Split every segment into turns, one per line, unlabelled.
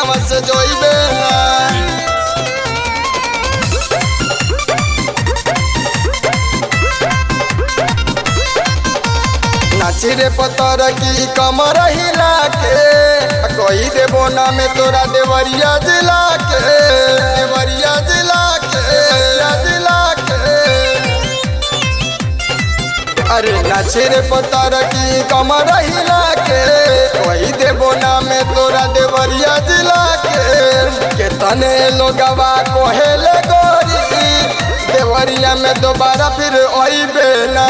हम से जोइबे ना। नाची रे पतर की कमर हिला के कोई देबो ना में तोरा देवरिया जिला के, देवरिया जिला के, जिला के। अरे नाची रे पतर की कमर हिला के कोई देबो ना में तोरा देवरिया जिला के तने लोगवा कोहेले गोरी देवरिया में दोबारा फिर आइबे ना।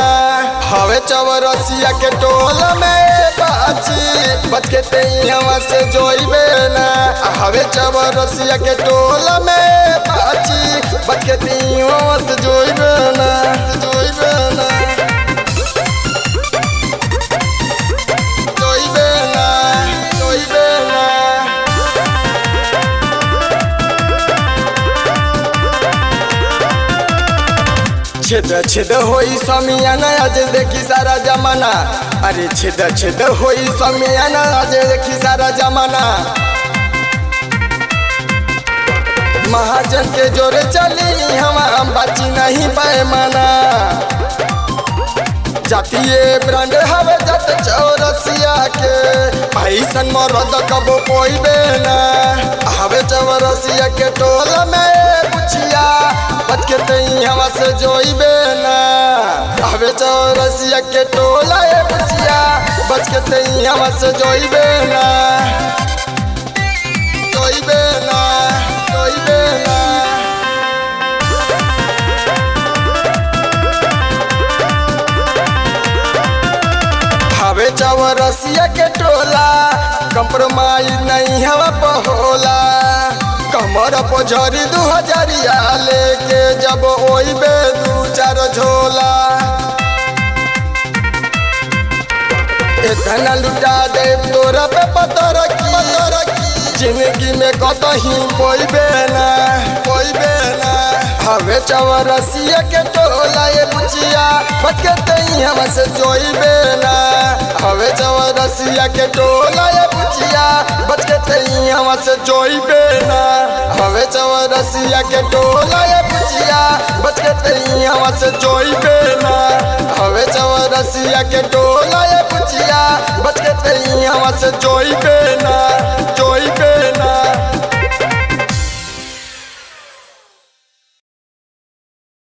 हवे चौरसिया के टोल में बाची बच के तैयां से जोइबे ना। हवे चौरसिया के टोल में बाची बच के तैयां से जोइबे ना, जोइबे ना, जोइबे ना, जोइबे ना। छेद छेद होई समियाना आज देखी सारा जमाना। अरे छेद छेद होई समियाना आज देखी सारा जमाना। महाजन के जोरे चली हम बाची नहीं पाए माना। जातीय ब्रांड हवे जत चौरसिया के ऐसन मरद कबो पोइबे ना। हवे चौरसिया के टोल में बुचिया बच के तैयां से जोइबे ना। हवे चौरसिया के टोल में बुचिया बच के तैयां से जोइबे ना, जोइबे ना, जोइबे ना। हवे चौरसिया के टोला कंप्रोमाइज नहीं हवा पहोला। कमर पझरी 2000 लेके जब ओइबे 2-4 झोला। इतना लुटा दे तोरा पे पतर की जिंदगी में कतही पोइबे ना, पोइबे ना। हवे चौरसिया के टोला ये बुचिया बच के तैयां से जोइबे ना। हवे चौरसिया के टोला ये बुचिया बच के तैयां से जोइबे ना। हवे चौरसिया के टोला ये बुचिया बच के तैयां से जोइबे ना। हवे चौरसिया के टोला ये बुचिया बच के तैयां से जोइबे ना।